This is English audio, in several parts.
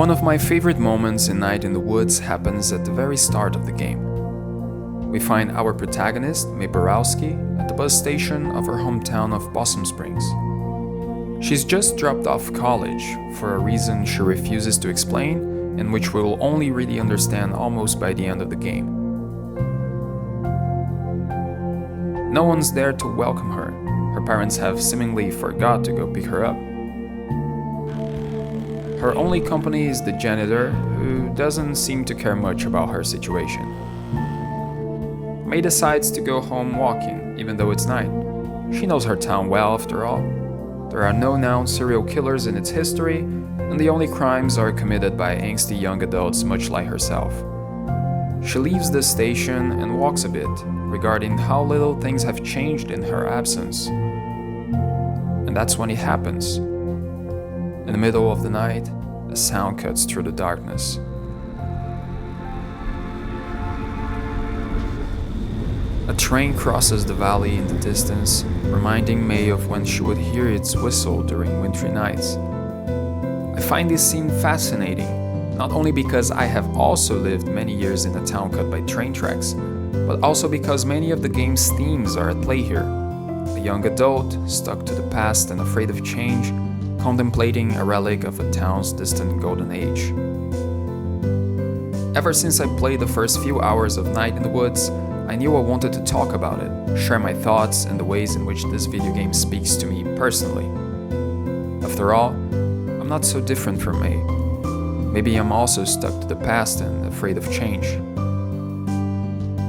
One of my favorite moments in Night in the Woods happens at the very start of the game. We find our protagonist, May Borowski, at the bus station of her hometown of Possum Springs. She's just dropped off college for a reason she refuses to explain and which we will only really understand almost by the end of the game. No one's there to welcome her. Her parents have seemingly forgot to go pick her up. Her only company is the janitor, who doesn't seem to care much about her situation. May decides to go home walking, even though it's night. She knows her town well, after all. There are no known serial killers in its history, and the only crimes are committed by angsty young adults much like herself. She leaves the station and walks a bit, regarding how little things have changed in her absence. And that's when it happens. In the middle of the night, a sound cuts through the darkness. A train crosses the valley in the distance, reminding May of when she would hear its whistle during wintry nights. I find this scene fascinating, not only because I have also lived many years in a town cut by train tracks, but also because many of the game's themes are at play here. A young adult, stuck to the past and afraid of change, contemplating a relic of a town's distant golden age. Ever since I played the first few hours of Night in the Woods, I knew I wanted to talk about it, share my thoughts and the ways in which this video game speaks to me personally. After all, I'm not so different from May. Maybe I'm also stuck to the past and afraid of change.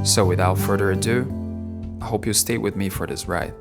So without further ado, I hope you stay with me for this ride.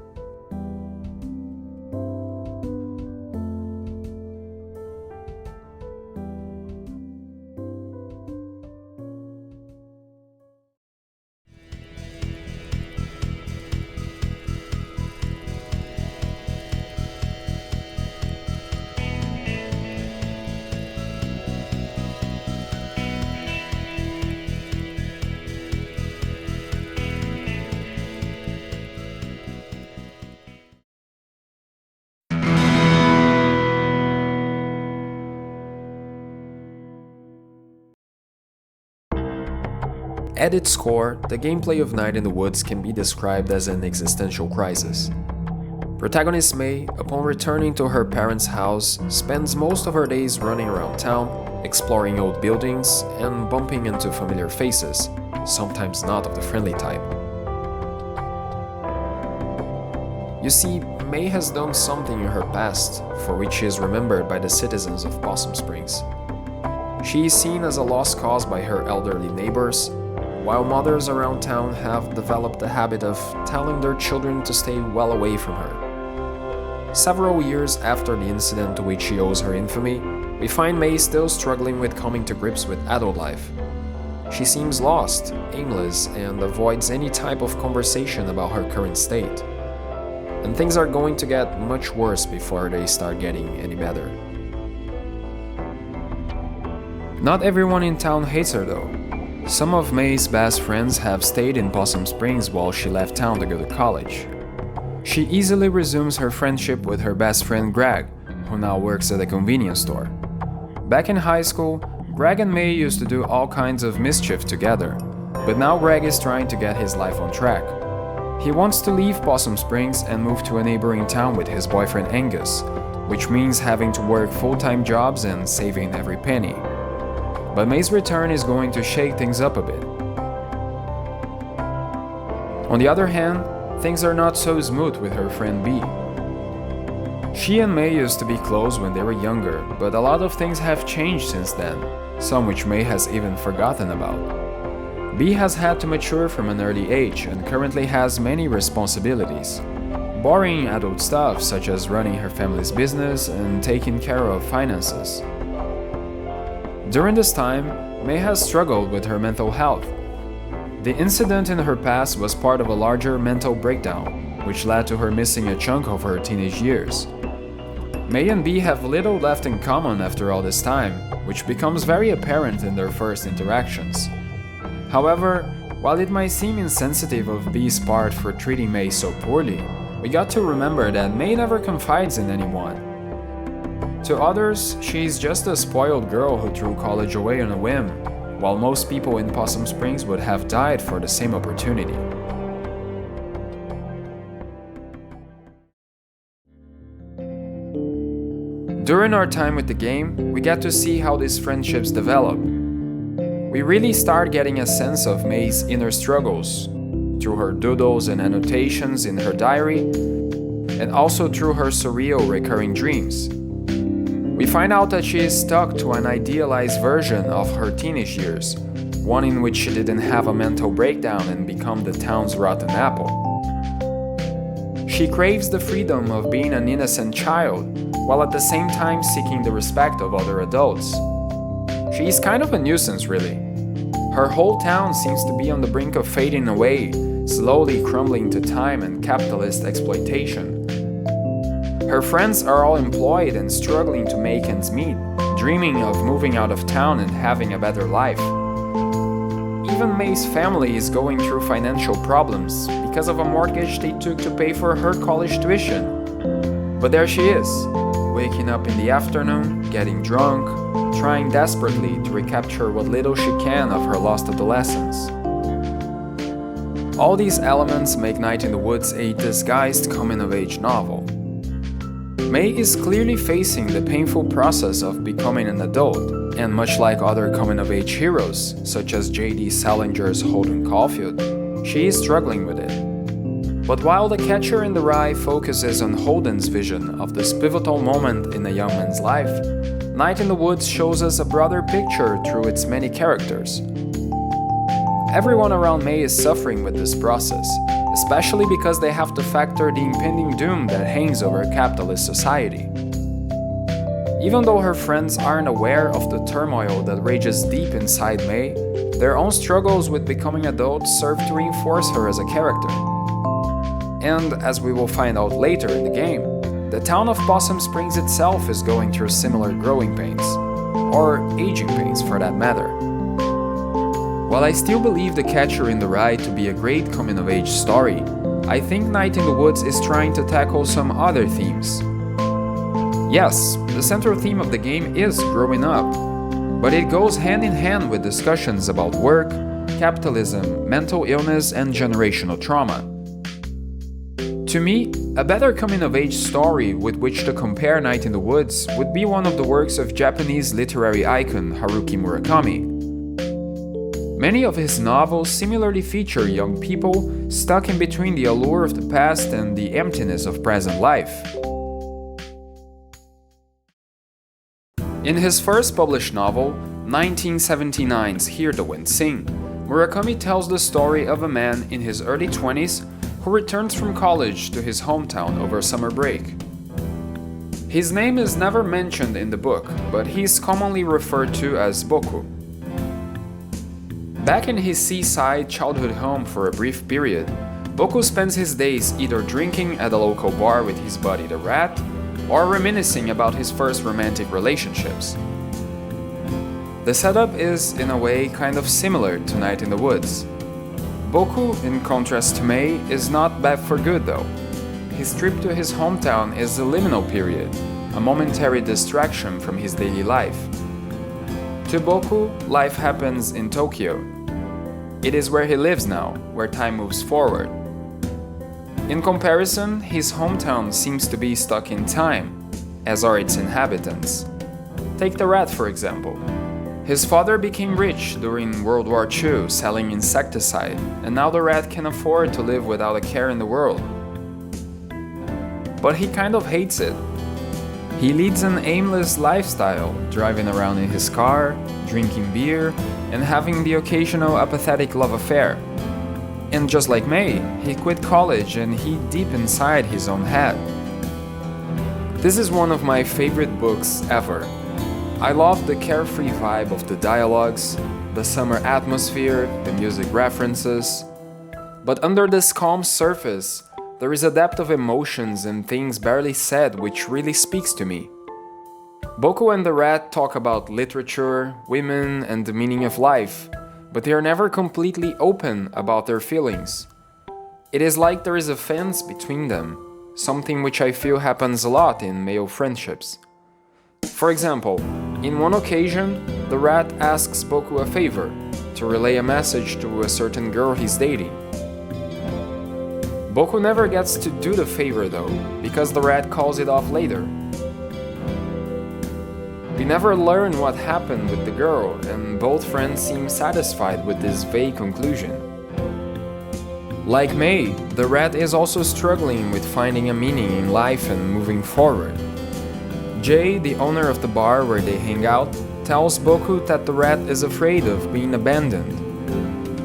At its core, the gameplay of Night in the Woods can be described as an existential crisis. Protagonist May, upon returning to her parents' house, spends most of her days running around town, exploring old buildings, and bumping into familiar faces, sometimes not of the friendly type. You see, May has done something in her past for which she is remembered by the citizens of Possum Springs. She is seen as a lost cause by her elderly neighbors, while mothers around town have developed the habit of telling their children to stay well away from her. Several years after the incident to which she owes her infamy, we find May still struggling with coming to grips with adult life. She seems lost, aimless, and avoids any type of conversation about her current state. And things are going to get much worse before they start getting any better. Not everyone in town hates her though. Some of May's best friends have stayed in Possum Springs while she left town to go to college. She easily resumes her friendship with her best friend Greg, who now works at a convenience store. Back in high school, Greg and May used to do all kinds of mischief together, but now Greg is trying to get his life on track. He wants to leave Possum Springs and move to a neighboring town with his boyfriend Angus, which means having to work full-time jobs and saving every penny. But May's return is going to shake things up a bit. On the other hand, things are not so smooth with her friend B. She and May used to be close when they were younger, but a lot of things have changed since then, some which May has even forgotten about. B has had to mature from an early age and currently has many responsibilities. Boring adult stuff such as running her family's business and taking care of finances. During this time, May has struggled with her mental health. The incident in her past was part of a larger mental breakdown, which led to her missing a chunk of her teenage years. May and B have little left in common after all this time, which becomes very apparent in their first interactions. However, while it might seem insensitive of B's part for treating May so poorly, we got to remember that May never confides in anyone. To others, she's just a spoiled girl who threw college away on a whim, while most people in Possum Springs would have died for the same opportunity. During our time with the game, we get to see how these friendships develop. We really start getting a sense of May's inner struggles, through her doodles and annotations in her diary, and also through her surreal recurring dreams. We find out that she is stuck to an idealized version of her teenage years, one in which she didn't have a mental breakdown and become the town's rotten apple. She craves the freedom of being an innocent child, while at the same time seeking the respect of other adults. She is kind of a nuisance, really. Her whole town seems to be on the brink of fading away, slowly crumbling to time and capitalist exploitation. Her friends are all employed and struggling to make ends meet, dreaming of moving out of town and having a better life. Even May's family is going through financial problems because of a mortgage they took to pay for her college tuition. But there she is, waking up in the afternoon, getting drunk, trying desperately to recapture what little she can of her lost adolescence. All these elements make Night in the Woods a disguised coming-of-age novel. May is clearly facing the painful process of becoming an adult, and much like other coming-of-age heroes, such as J.D. Salinger's Holden Caulfield, she is struggling with it. But while The Catcher in the Rye focuses on Holden's vision of this pivotal moment in a young man's life, Night in the Woods shows us a broader picture through its many characters. Everyone around May is suffering with this process, especially because they have to factor the impending doom that hangs over capitalist society. Even though her friends aren't aware of the turmoil that rages deep inside May, their own struggles with becoming adults serve to reinforce her as a character. And, as we will find out later in the game, the town of Possum Springs itself is going through similar growing pains, or aging pains for that matter. While I still believe The Catcher in the Rye to be a great coming-of-age story, I think Night in the Woods is trying to tackle some other themes. Yes, the central theme of the game is growing up, but it goes hand in hand with discussions about work, capitalism, mental illness, and generational trauma. To me, a better coming-of-age story with which to compare Night in the Woods would be one of the works of Japanese literary icon Haruki Murakami. Many of his novels similarly feature young people stuck in between the allure of the past and the emptiness of present life. In his first published novel, 1979's Hear the Wind Sing, Murakami tells the story of a man in his early 20s who returns from college to his hometown over summer break. His name is never mentioned in the book, but he is commonly referred to as Boku. Back in his seaside childhood home for a brief period, Boku spends his days either drinking at a local bar with his buddy the Rat, or reminiscing about his first romantic relationships. The setup is, in a way, kind of similar to Night in the Woods. Boku, in contrast to May, is not back for good though. His trip to his hometown is a liminal period, a momentary distraction from his daily life. To Boku, life happens in Tokyo. It is where he lives now, where time moves forward. In comparison, his hometown seems to be stuck in time, as are its inhabitants. Take the Rat, for example. His father became rich during World War II selling insecticide, and now the Rat can afford to live without a care in the world. But he kind of hates it. He leads an aimless lifestyle, driving around in his car, drinking beer, and having the occasional apathetic love affair. And just like May, he quit college and he deep inside his own head. This is one of my favorite books ever. I love the carefree vibe of the dialogues, the summer atmosphere, the music references. But under this calm surface, there is a depth of emotions and things barely said which really speaks to me. Boku and the Rat talk about literature, women, and the meaning of life, but they are never completely open about their feelings. It is like there is a fence between them, something which I feel happens a lot in male friendships. For example, in one occasion, the rat asks Boku a favor, to relay a message to a certain girl he's dating. Boku never gets to do the favor though, because the rat calls it off later. We never learn what happened with the girl, and both friends seem satisfied with this vague conclusion. Like Mei, the rat is also struggling with finding a meaning in life and moving forward. Jay, the owner of the bar where they hang out, tells Boku that the rat is afraid of being abandoned.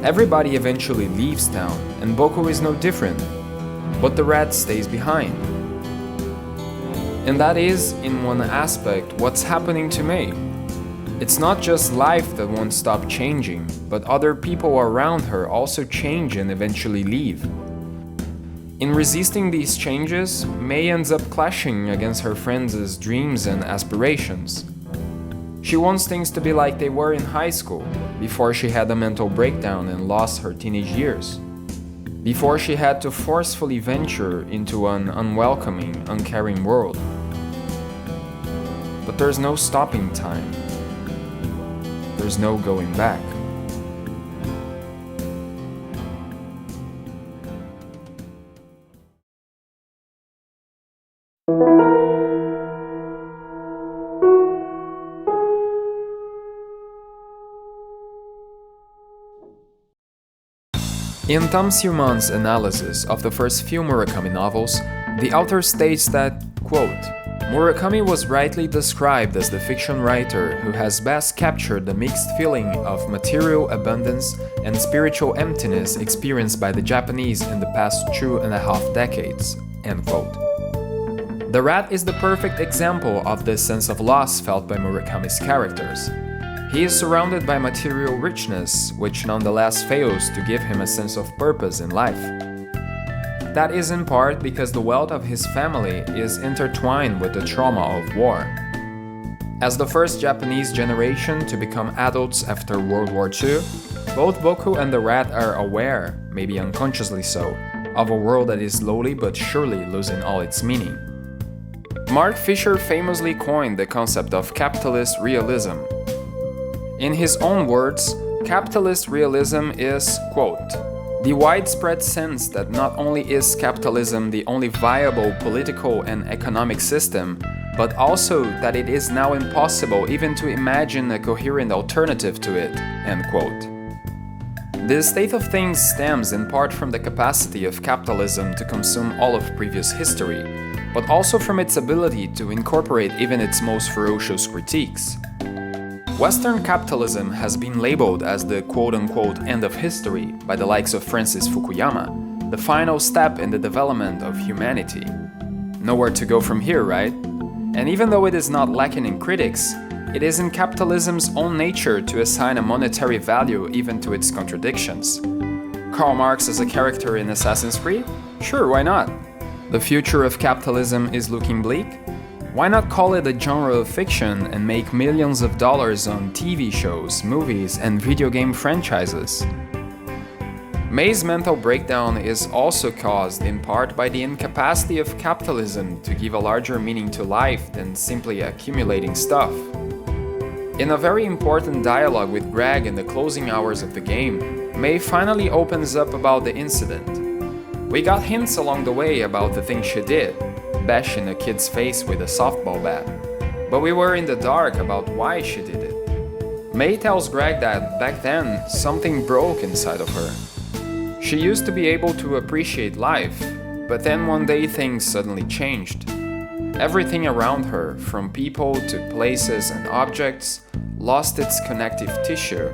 Everybody eventually leaves town, and Boku is no different, but the rat stays behind. And that is, in one aspect, what's happening to Mei. It's not just life that won't stop changing, but other people around her also change and eventually leave. In resisting these changes, Mei ends up clashing against her friends' dreams and aspirations. She wants things to be like they were in high school, before she had a mental breakdown and lost her teenage years. Before she had to forcefully venture into an unwelcoming, uncaring world. But there's no stopping time. There's no going back. In Tam Soo-man's analysis of the first few Murakami novels, the author states that, quote, Murakami was rightly described as the fiction writer who has best captured the mixed feeling of material abundance and spiritual emptiness experienced by the Japanese in the past 2.5 decades, end quote. The rat is the perfect example of this sense of loss felt by Murakami's characters. He is surrounded by material richness, which nonetheless fails to give him a sense of purpose in life. That is in part because the wealth of his family is intertwined with the trauma of war. As the first Japanese generation to become adults after World War II, both Boku and the rat are aware, maybe unconsciously so, of a world that is slowly but surely losing all its meaning. Mark Fisher famously coined the concept of capitalist realism. In his own words, capitalist realism is, quote, the widespread sense that not only is capitalism the only viable political and economic system, but also that it is now impossible even to imagine a coherent alternative to it, end quote. This state of things stems in part from the capacity of capitalism to consume all of previous history, but also from its ability to incorporate even its most ferocious critiques. Western capitalism has been labeled as the quote-unquote end of history by the likes of Francis Fukuyama, the final step in the development of humanity. Nowhere to go from here, right? And even though it is not lacking in critics, it is in capitalism's own nature to assign a monetary value even to its contradictions. Karl Marx as a character in Assassin's Creed? Sure, why not? The future of capitalism is looking bleak? Why not call it a genre of fiction and make millions of dollars on TV shows, movies, and video game franchises? Mei's mental breakdown is also caused in part by the incapacity of capitalism to give a larger meaning to life than simply accumulating stuff. In a very important dialogue with Greg in the closing hours of the game, Mei finally opens up about the incident. We got hints along the way about the things she did, bashing a kid's face with a softball bat, but we were in the dark about why she did it. Mei tells Greg that back then something broke inside of her. She used to be able to appreciate life, but then one day things suddenly changed. Everything around her, from people to places and objects, lost its connective tissue.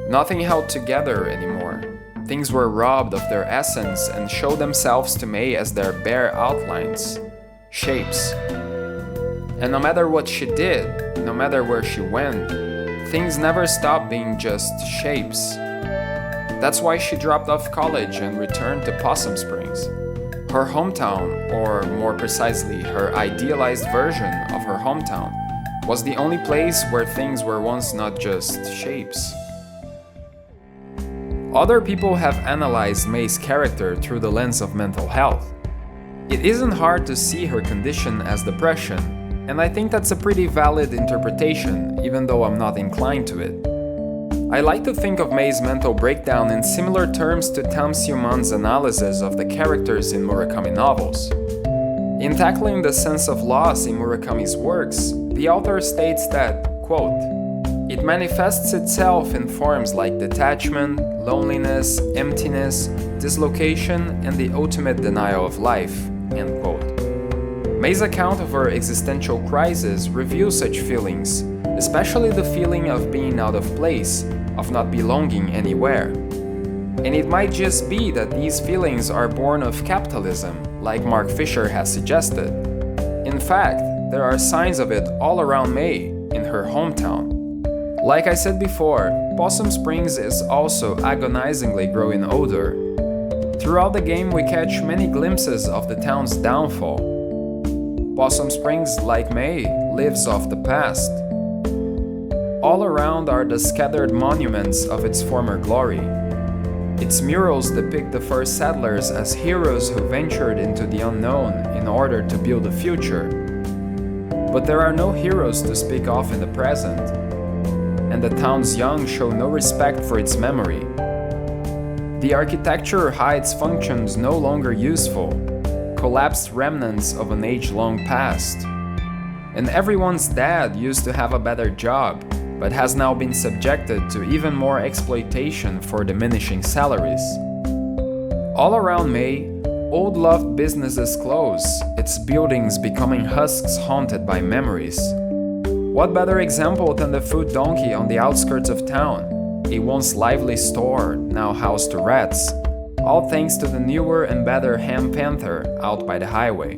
Nothing held together anymore. Things were robbed of their essence and showed themselves to Mei as their bare outlines, shapes. And no matter what she did, no matter where she went, things never stopped being just shapes. That's why she dropped off college and returned to Possum Springs. Her hometown, or more precisely, her idealized version of her hometown, was the only place where things were once not just shapes. Other people have analyzed Mei's character through the lens of mental health. It isn't hard to see her condition as depression, And I think that's a pretty valid interpretation, even though I'm not inclined to it. I like to think of Mei's mental breakdown in similar terms to Tam Soo-man's analysis of the characters in Murakami novels. In tackling the sense of loss in Murakami's works, the author states that, quote, "It manifests itself in forms like detachment, loneliness, emptiness, dislocation, and the ultimate denial of life," end quote. Mei's account of her existential crisis reveals such feelings, especially the feeling of being out of place, of not belonging anywhere. And it might just be that these feelings are born of capitalism, like Mark Fisher has suggested. In fact, there are signs of it all around Mei, in her hometown. Like I said before, Possum Springs is also agonizingly growing older. Throughout the game we catch many glimpses of the town's downfall. Possum Springs, like Mei, lives off the past. All around are the scattered monuments of its former glory. Its murals depict the first settlers as heroes who ventured into the unknown in order to build a future. But there are no heroes to speak of in the present, and the town's young show no respect for its memory. The architecture hides functions no longer useful, collapsed remnants of an age-long past. And everyone's dad used to have a better job, but has now been subjected to even more exploitation for diminishing salaries. All around Mei, old loved businesses close, its buildings becoming husks haunted by memories. What better example than the food donkey on the outskirts of town, a once lively store now housed to rats, all thanks to the newer and better ham panther out by the highway.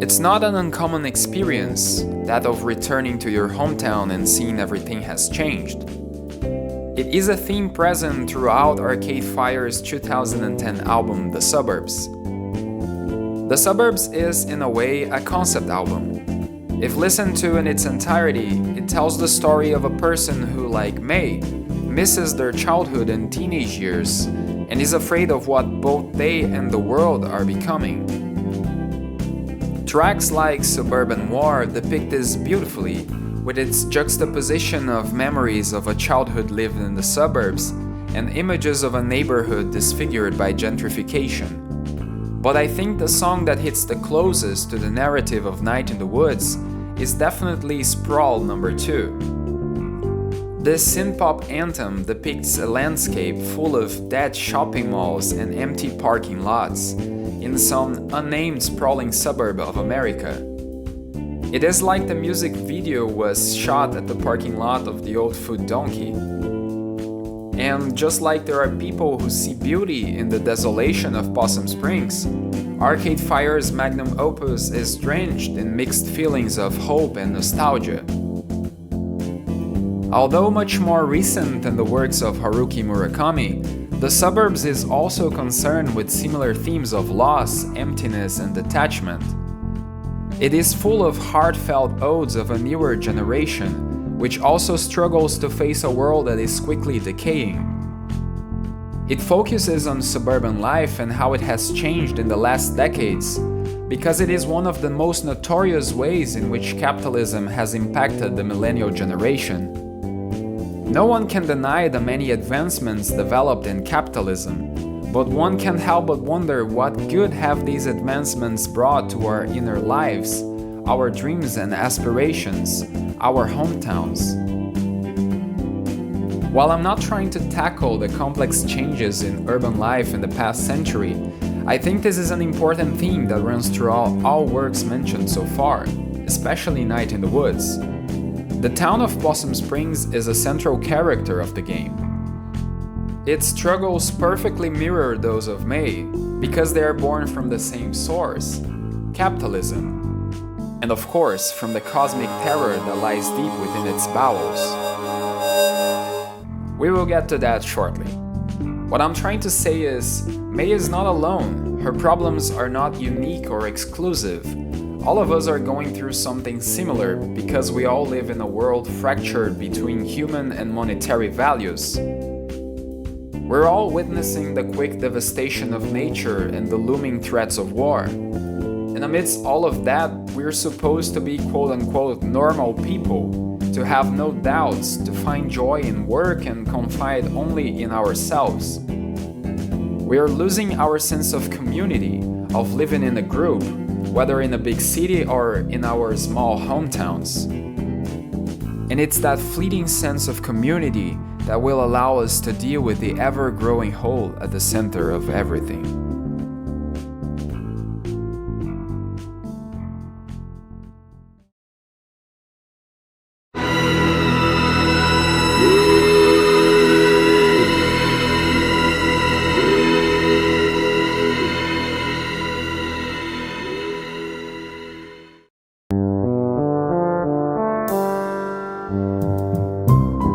It's not an uncommon experience, that of returning to your hometown and seeing everything has changed. It is a theme present throughout Arcade Fire's 2010 album, The Suburbs. The Suburbs is, in a way, a concept album. If listened to in its entirety, it tells the story of a person who, like Mei, misses their childhood and teenage years and is afraid of what both they and the world are becoming. Tracks like Suburban War depict this beautifully, with its juxtaposition of memories of a childhood lived in the suburbs and images of a neighborhood disfigured by gentrification. But I think the song that hits the closest to the narrative of Night in the Woods is definitely Sprawl No. 2. This synth-pop anthem depicts a landscape full of dead shopping malls and empty parking lots in some unnamed sprawling suburb of America. It is like the music video was shot at the parking lot of the old food donkey. And just like there are people who see beauty in the desolation of Possum Springs, Arcade Fire's magnum opus is drenched in mixed feelings of hope and nostalgia. Although much more recent than the works of Haruki Murakami, The Suburbs is also concerned with similar themes of loss, emptiness, and detachment. It is full of heartfelt odes of a newer generation, which also struggles to face a world that is quickly decaying. It focuses on suburban life and how it has changed in the last decades, because it is one of the most notorious ways in which capitalism has impacted the millennial generation. No one can deny the many advancements developed in capitalism, but one can't help but wonder what good have these advancements brought to our inner lives, our dreams and aspirations, our hometowns. While I'm not trying to tackle the complex changes in urban life in the past century, I think this is an important theme that runs through all works mentioned so far, especially Night in the Woods. The town of Possum Springs is a central character of the game. Its struggles perfectly mirror those of Mei, because they are born from the same source, capitalism, and of course from the cosmic terror that lies deep within its bowels. We will get to that shortly. What I'm trying to say is, Mei is not alone, her problems are not unique or exclusive. All of us are going through something similar because we all live in a world fractured between human and monetary values. We're all witnessing the quick devastation of nature and the looming threats of war. And amidst all of that, we're supposed to be quote-unquote normal people, to have no doubts, to find joy in work and confide only in ourselves. We are losing our sense of community, of living in a group, whether in a big city or in our small hometowns. And it's that fleeting sense of community that will allow us to deal with the ever-growing hole at the center of everything.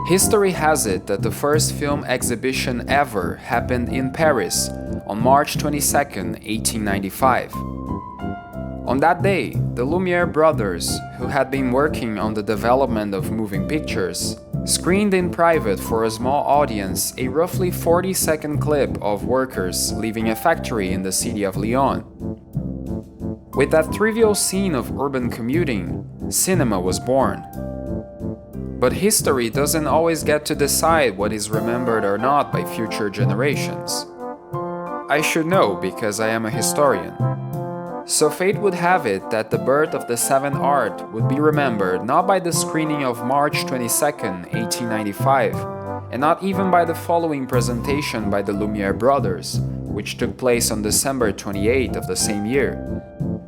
History has it that the first film exhibition ever happened in Paris on March 22, 1895. On that day, the Lumiere brothers, who had been working on the development of moving pictures, screened in private for a small audience a roughly 40-second clip of workers leaving a factory in the city of Lyon. With that trivial scene of urban commuting, cinema was born. But history doesn't always get to decide what is remembered or not by future generations. I should know because I am a historian. So fate would have it that the birth of the seventh art would be remembered not by the screening of March 22, 1895, and not even by the following presentation by the Lumiere brothers, which took place on December 28 of the same year,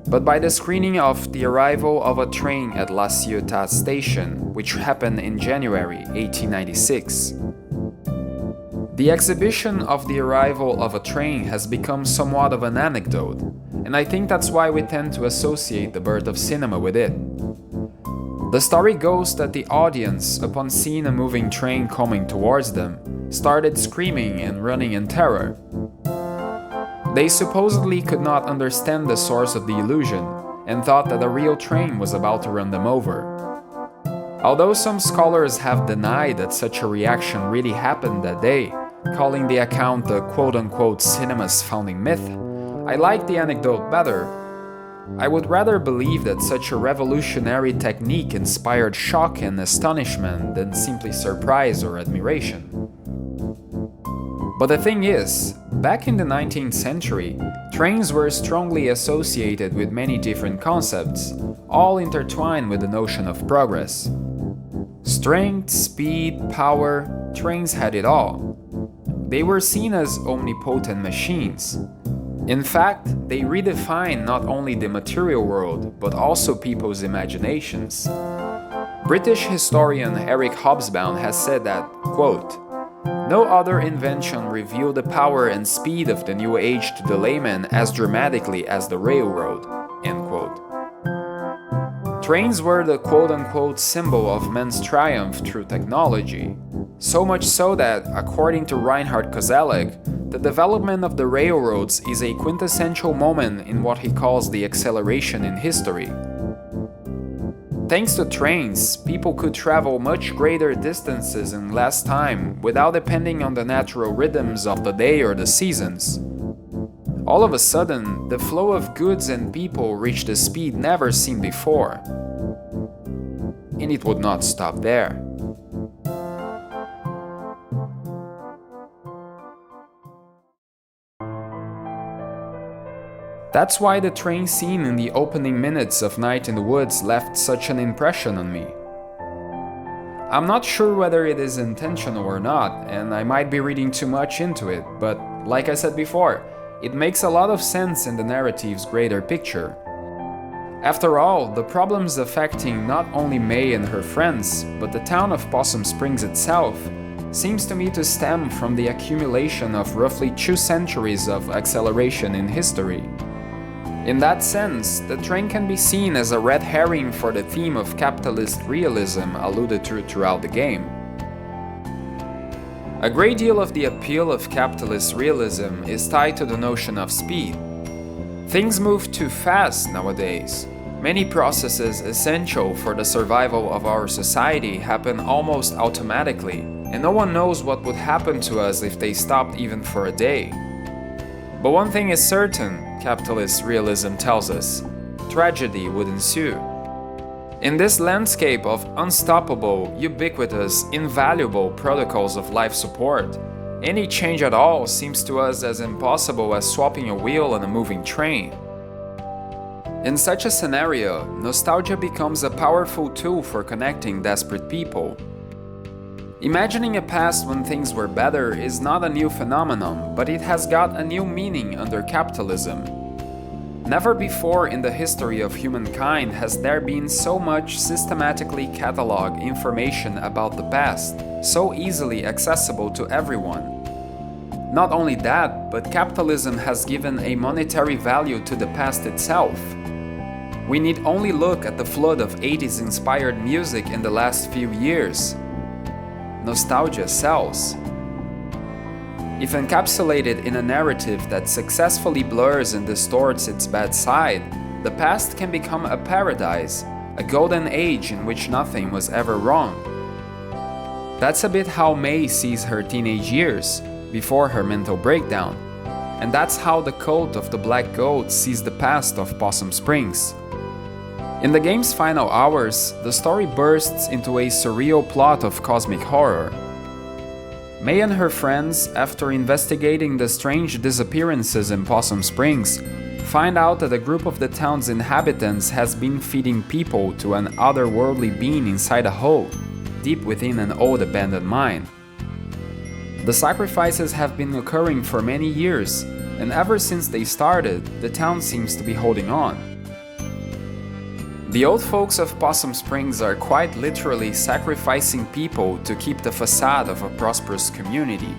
but by the screening of The Arrival of a Train at La Ciotat Station, which happened in January 1896. The exhibition of The Arrival of a Train has become somewhat of an anecdote, and I think that's why we tend to associate the birth of cinema with it. The story goes that the audience, upon seeing a moving train coming towards them, started screaming and running in terror. They supposedly could not understand the source of the illusion and thought that a real train was about to run them over. Although some scholars have denied that such a reaction really happened that day, calling the account the quote-unquote cinema's founding myth, I like the anecdote better. I would rather believe that such a revolutionary technique inspired shock and astonishment than simply surprise or admiration. But the thing is, back in the 19th century, trains were strongly associated with many different concepts, all intertwined with the notion of progress. Strength, speed, power, trains had it all. They were seen as omnipotent machines. In fact, they redefined not only the material world, but also people's imaginations. British historian Eric Hobsbawm has said that, quote, "No other invention revealed the power and speed of the new age to the layman as dramatically as the railroad." End quote. Trains were the quote-unquote symbol of man's triumph through technology. So much so that, according to Reinhart Koselleck, the development of the railroads is a quintessential moment in what he calls the acceleration in history. Thanks to trains, people could travel much greater distances in less time without depending on the natural rhythms of the day or the seasons. All of a sudden, the flow of goods and people reached a speed never seen before. And it would not stop there. That's why the train scene in the opening minutes of Night in the Woods left such an impression on me. I'm not sure whether it is intentional or not, and I might be reading too much into it, but like I said before, it makes a lot of sense in the narrative's greater picture. After all, the problems affecting not only May and her friends, but the town of Possum Springs itself, seems to me to stem from the accumulation of roughly 2 centuries of acceleration in history. In that sense, the train can be seen as a red herring for the theme of capitalist realism alluded to throughout the game. A great deal of the appeal of capitalist realism is tied to the notion of speed. Things move too fast nowadays. Many processes essential for the survival of our society happen almost automatically, and no one knows what would happen to us if they stopped even for a day. But one thing is certain, capitalist realism tells us: tragedy would ensue. In this landscape of unstoppable, ubiquitous, invaluable protocols of life support, any change at all seems to us as impossible as swapping a wheel on a moving train. In such a scenario, nostalgia becomes a powerful tool for connecting desperate people. Imagining a past when things were better is not a new phenomenon, but it has got a new meaning under capitalism. Never before in the history of humankind has there been so much systematically cataloged information about the past, so easily accessible to everyone. Not only that, but capitalism has given a monetary value to the past itself. We need only look at the flood of 80s-inspired music in the last few years. Nostalgia sells. If encapsulated in a narrative that successfully blurs and distorts its bad side, the past can become a paradise, a golden age in which nothing was ever wrong. That's a bit how May sees her teenage years, before her mental breakdown, and that's how the cult of the Black Goat sees the past of Possum Springs. In the game's final hours, the story bursts into a surreal plot of cosmic horror. May and her friends, after investigating the strange disappearances in Possum Springs, find out that a group of the town's inhabitants has been feeding people to an otherworldly being inside a hole, deep within an old abandoned mine. The sacrifices have been occurring for many years, and ever since they started, the town seems to be holding on. The old folks of Possum Springs are quite literally sacrificing people to keep the facade of a prosperous community.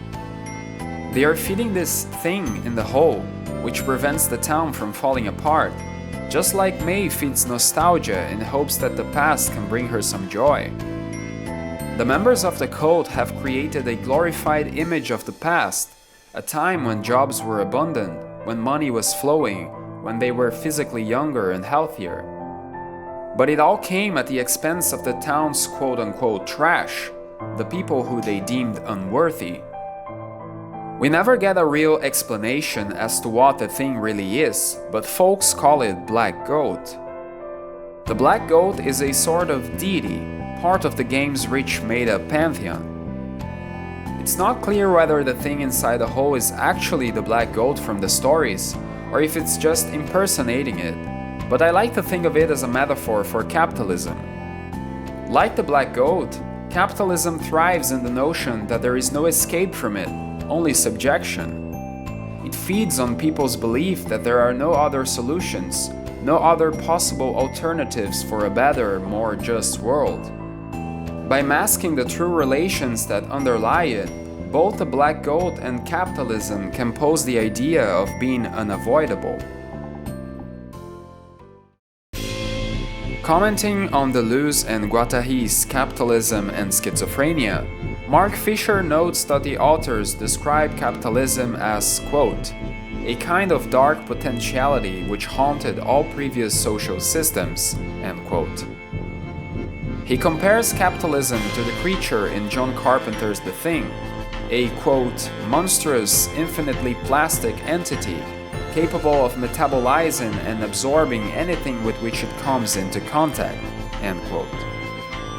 They are feeding this thing in the hole, which prevents the town from falling apart, just like May feeds nostalgia in hopes that the past can bring her some joy. The members of the cult have created a glorified image of the past, a time when jobs were abundant, when money was flowing, when they were physically younger and healthier. But it all came at the expense of the town's quote-unquote trash, the people who they deemed unworthy. We never get a real explanation as to what the thing really is, but folks call it Black Goat. The Black Goat is a sort of deity, part of the game's rich made-up pantheon. It's not clear whether the thing inside the hole is actually the Black Goat from the stories, or if it's just impersonating it. But I like to think of it as a metaphor for capitalism. Like the Black Goat, capitalism thrives in the notion that there is no escape from it, only subjection. It feeds on people's belief that there are no other solutions, no other possible alternatives for a better, more just world. By masking the true relations that underlie it, both the Black Goat and capitalism can pose the idea of being unavoidable. Commenting on Deleuze and Guattari's Capitalism and Schizophrenia, Mark Fisher notes that the authors describe capitalism as, quote, a kind of dark potentiality which haunted all previous social systems, end quote. He compares capitalism to the creature in John Carpenter's The Thing, a, quote, monstrous, infinitely plastic entity capable of metabolizing and absorbing anything with which it comes into contact, end quote.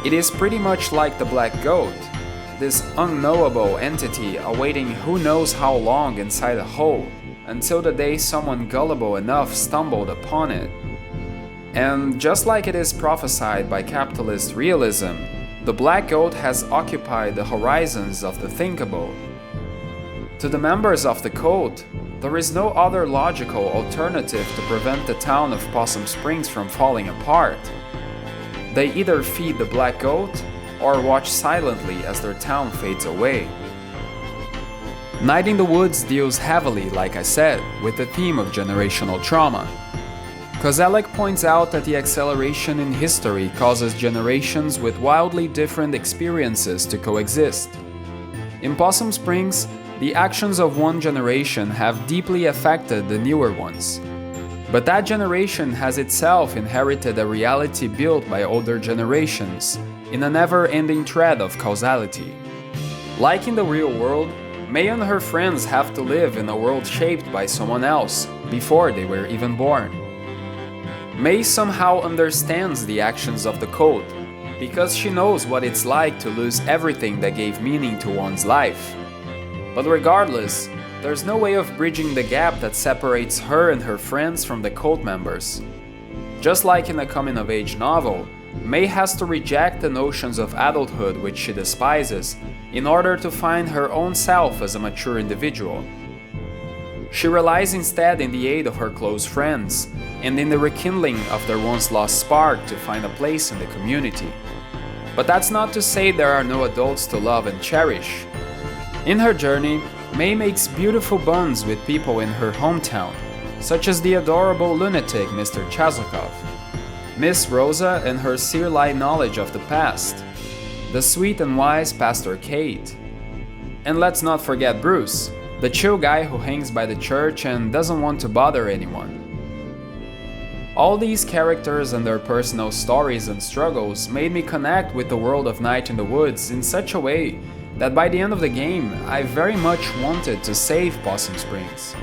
It is pretty much like the Black Goat, this unknowable entity awaiting who knows how long inside a hole, until the day someone gullible enough stumbled upon it. And just like it is prophesied by capitalist realism, the Black Goat has occupied the horizons of the thinkable. To the members of the cult, there is no other logical alternative to prevent the town of Possum Springs from falling apart. They either feed the Black Goat or watch silently as their town fades away. Night in the Woods deals heavily, like I said, with the theme of generational trauma. Koselleck points out that the acceleration in history causes generations with wildly different experiences to coexist. In Possum Springs, the actions of one generation have deeply affected the newer ones. But that generation has itself inherited a reality built by older generations, in a never-ending thread of causality. Like in the real world, May and her friends have to live in a world shaped by someone else, before they were even born. May somehow understands the actions of the cult, because she knows what it's like to lose everything that gave meaning to one's life. But regardless, there's no way of bridging the gap that separates her and her friends from the cult members. Just like in a coming-of-age novel, May has to reject the notions of adulthood which she despises in order to find her own self as a mature individual. She relies instead in the aid of her close friends and in the rekindling of their once lost spark to find a place in the community. But that's not to say there are no adults to love and cherish. In her journey, May makes beautiful bonds with people in her hometown, such as the adorable lunatic Mr. Chazakov, Miss Rosa and her seer-like knowledge of the past, the sweet and wise Pastor Kate, and let's not forget Bruce, the chill guy who hangs by the church and doesn't want to bother anyone. All these characters and their personal stories and struggles made me connect with the world of Night in the Woods in such a way that by the end of the game, I very much wanted to save Possum Springs.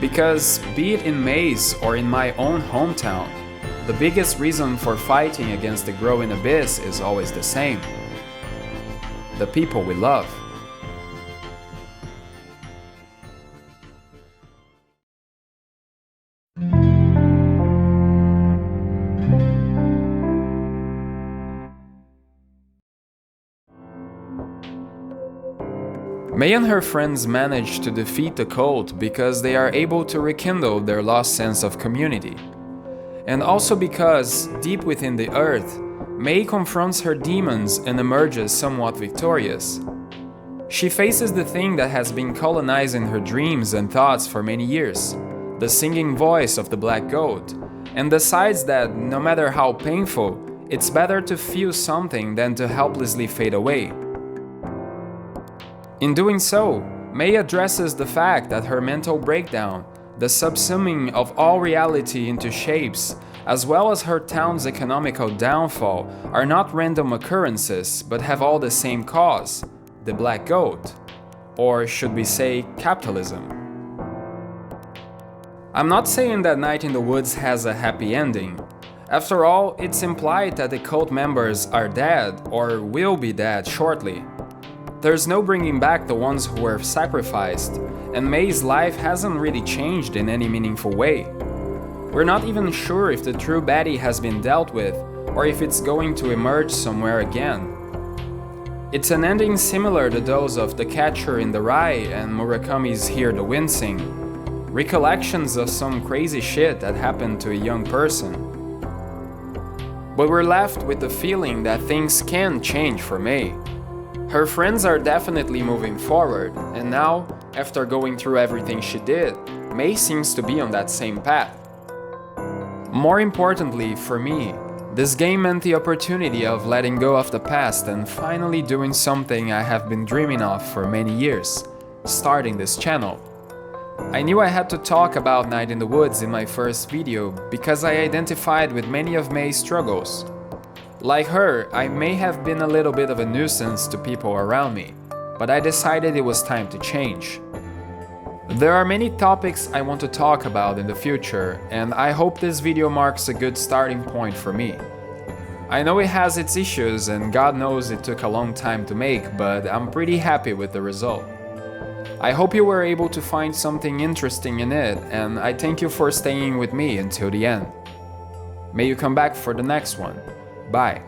Because, be it in May's or in my own hometown, the biggest reason for fighting against the growing abyss is always the same: the people we love. May and her friends manage to defeat the cult because they are able to rekindle their lost sense of community. And also because, deep within the earth, May confronts her demons and emerges somewhat victorious. She faces the thing that has been colonizing her dreams and thoughts for many years, the singing voice of the black goat, and decides that, no matter how painful, it's better to feel something than to helplessly fade away. In doing so, May addresses the fact that her mental breakdown, the subsuming of all reality into shapes, as well as her town's economical downfall, are not random occurrences but have all the same cause: the black goat. Or should we say, capitalism. I'm not saying that Night in the Woods has a happy ending. After all, it's implied that the cult members are dead or will be dead shortly. There's no bringing back the ones who were sacrificed, and May's life hasn't really changed in any meaningful way. We're not even sure if the true baddie has been dealt with, or if it's going to emerge somewhere again. It's an ending similar to those of The Catcher in the Rye and Murakami's Hear the Wind Sing, recollections of some crazy shit that happened to a young person. But we're left with the feeling that things can change for May. Her friends are definitely moving forward, and now, after going through everything she did, May seems to be on that same path. More importantly, for me, this game meant the opportunity of letting go of the past and finally doing something I have been dreaming of for many years: starting this channel. I knew I had to talk about Night in the Woods in my first video because I identified with many of May's struggles. Like her, I may have been a little bit of a nuisance to people around me, but I decided it was time to change. There are many topics I want to talk about in the future, and I hope this video marks a good starting point for me. I know it has its issues, and God knows it took a long time to make, but I'm pretty happy with the result. I hope you were able to find something interesting in it, and I thank you for staying with me until the end. May you come back for the next one. Bye.